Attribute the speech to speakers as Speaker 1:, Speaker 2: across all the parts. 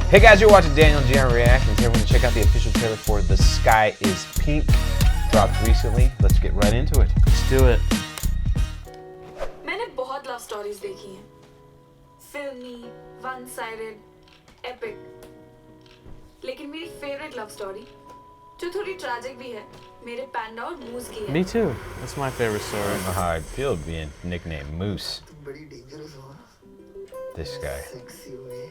Speaker 1: Hey guys, you're watching Daniel Gian Reactions. Here, we're going to check out the official trailer for The Sky is Pink. Dropped recently. Let's get right into it.
Speaker 2: Let's do it.
Speaker 3: मैंने बहुत love stories देखी हैं, फिल्मी, one sided, epic, लेकिन मेरी favourite love story जो थोड़ी tragic भी है, मेरे पैंडा और मूस की है.
Speaker 2: Me too. That's my favorite story.
Speaker 1: I don't know how I'd feel being nicknamed Moose.
Speaker 4: बड़ी dangerous हो.
Speaker 1: This guy.
Speaker 4: Sexy way.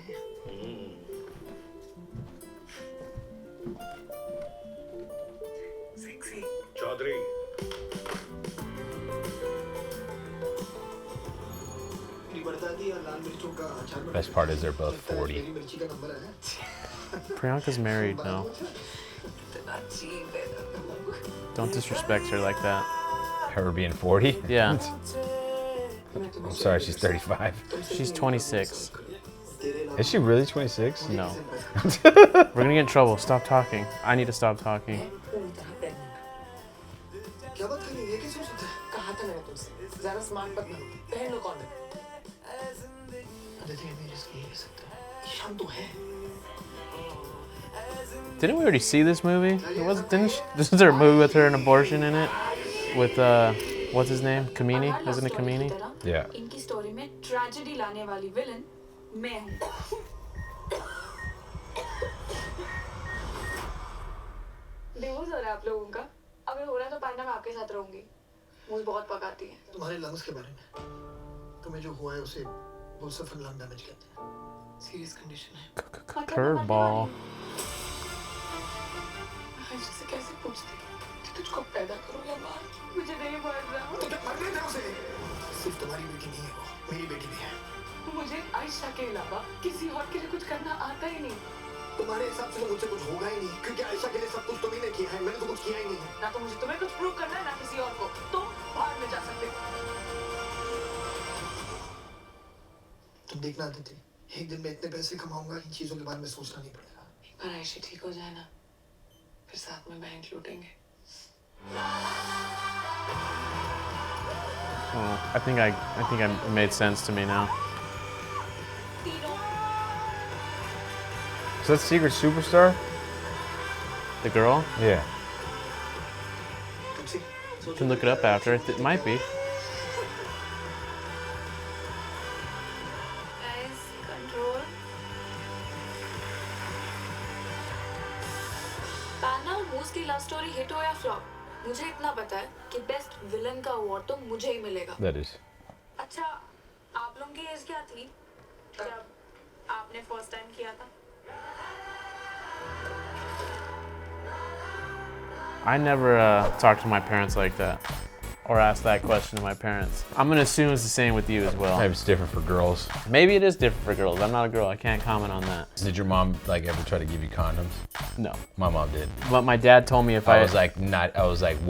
Speaker 4: Sexy.
Speaker 5: Chaudhary
Speaker 1: Best part is they're both 40.
Speaker 2: Priyanka's married now. Don't disrespect her like that.
Speaker 1: Her being 40?
Speaker 2: Yeah.
Speaker 1: I'm sorry, she's 35.
Speaker 2: She's 26.
Speaker 1: Is she really 26?
Speaker 2: No. We're gonna get in trouble. Stop talking. I need to stop talking. Didn't we already see this movie? It wasn't. Didn't she? This is there a movie with her and abortion in it? With what's his name? Kamini? Isn't it Kamini?
Speaker 1: Yeah.
Speaker 3: इनकी story में tragedy लाने वाली villain मैं हूँ. Divorce हो रहा है आप लोगों का. अगर हो रहा है तो पैंडा मैं आपके साथ रहूंगी. मुझे बहुत पकाती है.
Speaker 4: तुम्हारे लंग्स के बारे में. तुम्हें जो हुआ है उसे बुलसफर लंग डैमेज कहते हैं. सीरियस कंडीशन है.
Speaker 2: Curveball.
Speaker 3: मुझसे कैसे पूछती कि तुझको पैदा करो या मार. मुझे नहीं मर रहा.
Speaker 4: तो क्या मरने दे उसे. सिर्फ तुम्हारी बेटी नहीं है वो, मेरी बेटी भी है.
Speaker 3: मुझे आयशा के अलावा किसी और के लिए कुछ करना आता ही नहीं.
Speaker 4: तुम्हारे हिसाब से तो मुझसे कुछ होगा ही नहीं, क्योंकि आयशा के लिए सब कुछ तुम्ही ने किया है, मैंने तो कुछ किया ही नहीं.
Speaker 3: ना तो मुझे तुम्हें कुछ प्रूव करना है ना किसी और को. तुम बाहर में जा सकते हो.
Speaker 4: तुम देखना आती, एक दिन मैं इतने पैसे कमाऊंगा, इन चीजों के बारे में सोचना नहीं पड़ेगा.
Speaker 3: एक बार आयशा ठीक हो जाए ना, फिर साथ में bank लूटेंगे.
Speaker 2: Oh, I think I made sense to me now.
Speaker 1: Is that Secret Superstar?
Speaker 2: The girl?
Speaker 1: Yeah.
Speaker 2: You can look it up after. It might be.
Speaker 3: Guys, control. पैना और मूस की लव स्टोरी हिट हो या flop, मुझे इतना पता है कि बेस्ट विलन का अवार्ड तो मुझे ही मिलेगा.
Speaker 1: That is.
Speaker 3: अच्छा, आप लोगों की एज क्या थी जब आपने फर्स्ट टाइम किया था?
Speaker 2: I never talked to my parents like that, or asked that question to my parents. I'm gonna assume it's the same with you as well.
Speaker 1: Maybe it's different for girls.
Speaker 2: Maybe it is different for girls. I'm not a girl. I can't comment on that.
Speaker 1: Did your mom like ever try to give you condoms?
Speaker 2: No.
Speaker 1: My mom did.
Speaker 2: But my dad told me if
Speaker 1: I was like,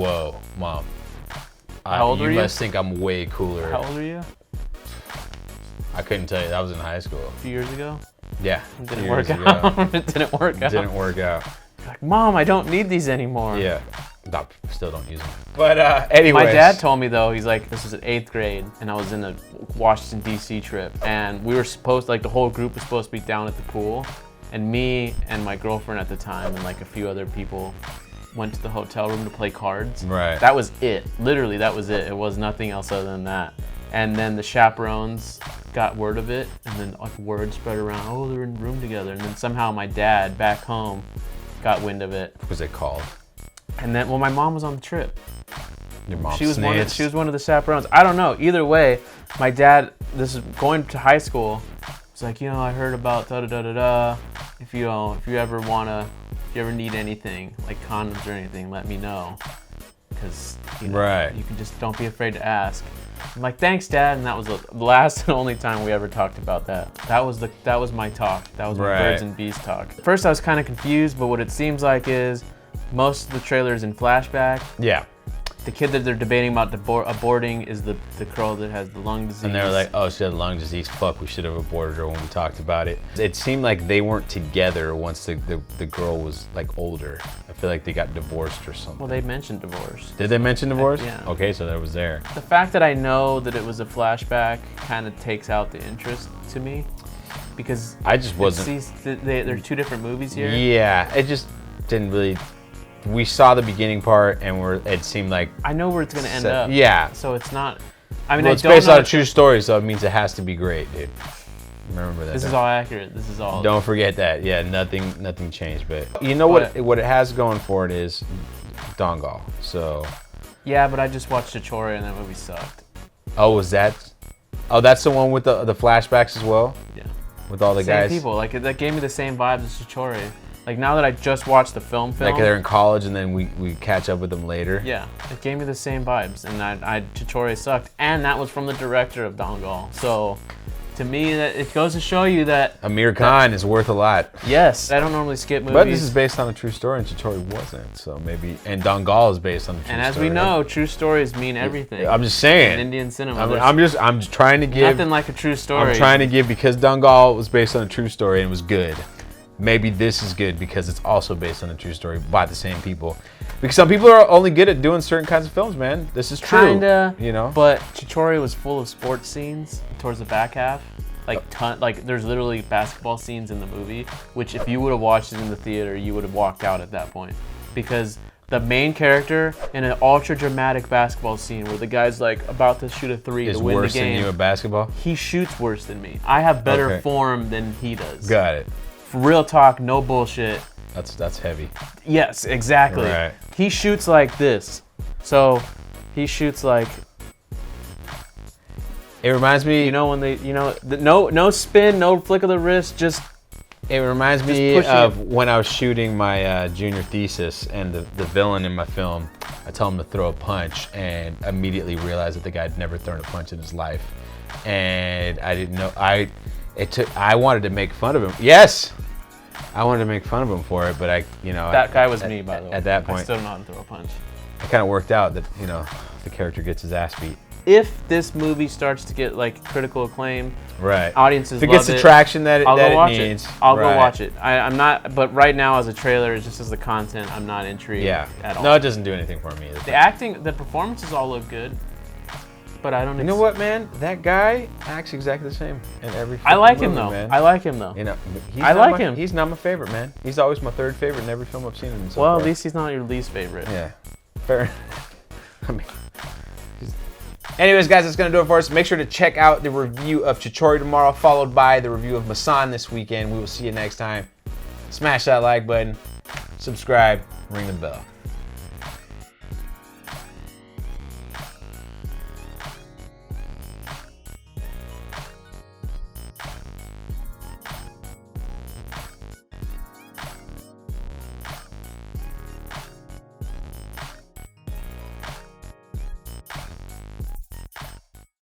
Speaker 1: whoa, mom.
Speaker 2: How old were you?
Speaker 1: You must think I'm way cooler.
Speaker 2: How old are you?
Speaker 1: I couldn't tell you. That was in high school.
Speaker 2: A few years ago?
Speaker 1: Yeah.
Speaker 2: It didn't work out. It didn't work out.
Speaker 1: Didn't work out.
Speaker 2: Like, Mom, I don't need these anymore.
Speaker 1: Yeah. Still don't use them. But anyways.
Speaker 2: My dad told me though, he's like, this was in 8th grade, and I was in a Washington, D.C. trip, and we were supposed, like the whole group was supposed to be down at the pool, and me and my girlfriend at the time and like a few other people went to the hotel room to play cards.
Speaker 1: Right.
Speaker 2: That was it. Literally, that was it. It was nothing else other than that. And then the chaperones got word of it, and then like word spread around, oh, they're in the room together. And then somehow my dad back home got wind of it.
Speaker 1: What was it called?
Speaker 2: And then, well, my mom was on the trip.
Speaker 1: Your mom
Speaker 2: She was one of the chaperones. I don't know. Either way, my dad, this is going to high school, was like, you know, I heard about da da da da da. If you ever need anything, like condoms or anything, let me know. Because you can just don't be afraid to ask. I'm like, thanks, Dad, and that was the last and only time we ever talked about that. That was my talk. That was my birds and bees talk. First, I was kind of confused, but what it seems like is most of the trailer is in flashback.
Speaker 1: Yeah.
Speaker 2: The kid that they're debating about aborting is the girl that has the lung disease.
Speaker 1: And they were like, oh, she had lung disease. Fuck, we should have aborted her when we talked about it. It seemed like they weren't together once the girl was like older. I feel like they got divorced or something.
Speaker 2: Well, they mentioned divorce.
Speaker 1: Did they mention divorce?
Speaker 2: Yeah.
Speaker 1: Okay, so that was there.
Speaker 2: The fact that I know that it was a flashback kind of takes out the interest to me. because
Speaker 1: I just wasn't.
Speaker 2: They're two different movies here.
Speaker 1: Yeah, it just didn't really. We saw the beginning part, and it seemed like.
Speaker 2: I know where it's gonna end up.
Speaker 1: Yeah.
Speaker 2: So it's not. I mean,
Speaker 1: Well,
Speaker 2: I
Speaker 1: it's
Speaker 2: don't
Speaker 1: based
Speaker 2: know
Speaker 1: on a true story, so it means it has to be great, dude. Remember that.
Speaker 2: This is all accurate. This is all.
Speaker 1: Don't forget that. Yeah, nothing changed. But you know what it has going for it is Dongal. So.
Speaker 2: Yeah, but I just watched Chichore and that movie sucked.
Speaker 1: Oh, was that? Oh, that's the one with the flashbacks as well.
Speaker 2: Yeah.
Speaker 1: With all the
Speaker 2: Same
Speaker 1: guys.
Speaker 2: people. Like that gave me the same vibes as Chichore. Like now that I just watched the film.
Speaker 1: Like they're in college and then we catch up with them later.
Speaker 2: Yeah, it gave me the same vibes, and Chichore sucked, and that was from the director of Dongal. So, to me, that it goes to show you that
Speaker 1: Amir Khan is worth a lot.
Speaker 2: yes, I don't normally skip movies.
Speaker 1: But this is based on a true story, and Chichore wasn't. So maybe, and Dongal is based on a true story.
Speaker 2: and as we know, true stories mean everything.
Speaker 1: I'm just saying.
Speaker 2: in Indian cinema.
Speaker 1: I'm just trying to give.
Speaker 2: nothing like a true story.
Speaker 1: I'm trying to give because Dongal was based on a true story and it was good. Maybe this is good because it's also based on a true story by the same people. Because some people are only good at doing certain kinds of films, man. This is true.
Speaker 2: Kinda,
Speaker 1: you know.
Speaker 2: But Chichore was full of sports scenes towards the back half. Like there's literally basketball scenes in the movie, which if you would have watched it in the theater, you would have walked out at that point. Because the main character in an ultra dramatic basketball scene where the guy's like about to shoot a three
Speaker 1: is
Speaker 2: to win the
Speaker 1: worse than
Speaker 2: game.
Speaker 1: you at basketball.
Speaker 2: He shoots worse than me. I have better
Speaker 1: Okay.
Speaker 2: form than he does.
Speaker 1: Got it.
Speaker 2: Real talk, no bullshit.
Speaker 1: That's heavy.
Speaker 2: Yes, exactly.
Speaker 1: Right.
Speaker 2: He shoots like this. So he shoots like,
Speaker 1: It reminds me.
Speaker 2: you know, when they, no spin, no flick of the wrist, just
Speaker 1: It reminds me
Speaker 2: pushing
Speaker 1: of when I was shooting my junior thesis and the villain in my film, I told him to throw a punch and immediately realized that the guy had never thrown a punch in his life. And I didn't know, I wanted to make fun of him. Yes! I wanted to make fun of him for it, but
Speaker 2: that guy was me, by the way.
Speaker 1: At that
Speaker 2: I
Speaker 1: point,
Speaker 2: still don't know how to throw a punch.
Speaker 1: it kind of worked out that, the character gets his ass beat.
Speaker 2: If this movie starts to get like critical acclaim,
Speaker 1: Right.
Speaker 2: audiences
Speaker 1: If it gets
Speaker 2: love
Speaker 1: the traction that
Speaker 2: I'll
Speaker 1: that
Speaker 2: go watch
Speaker 1: it needs.
Speaker 2: it. I'll go
Speaker 1: right.
Speaker 2: watch it. I'm not, but right now as a trailer, just as the content, I'm not intrigued
Speaker 1: Yeah.
Speaker 2: at all.
Speaker 1: No, it doesn't do anything for me either.
Speaker 2: The acting, the performances all look good, but I don't.
Speaker 1: You know what, man? That guy acts exactly the same in every.
Speaker 2: I like him
Speaker 1: movie,
Speaker 2: though.
Speaker 1: Man.
Speaker 2: I like him though.
Speaker 1: I
Speaker 2: like him.
Speaker 1: He's not my favorite, man. He's always my third favorite in every film I've seen him in. So
Speaker 2: Well,
Speaker 1: far.
Speaker 2: at least he's not your least favorite.
Speaker 1: Yeah, fair. I mean, anyways, guys, that's gonna do it for us. Make sure to check out the review of Chichore tomorrow, followed by the review of Masan this weekend. We will see you next time. Smash that like button, subscribe, ring the bell.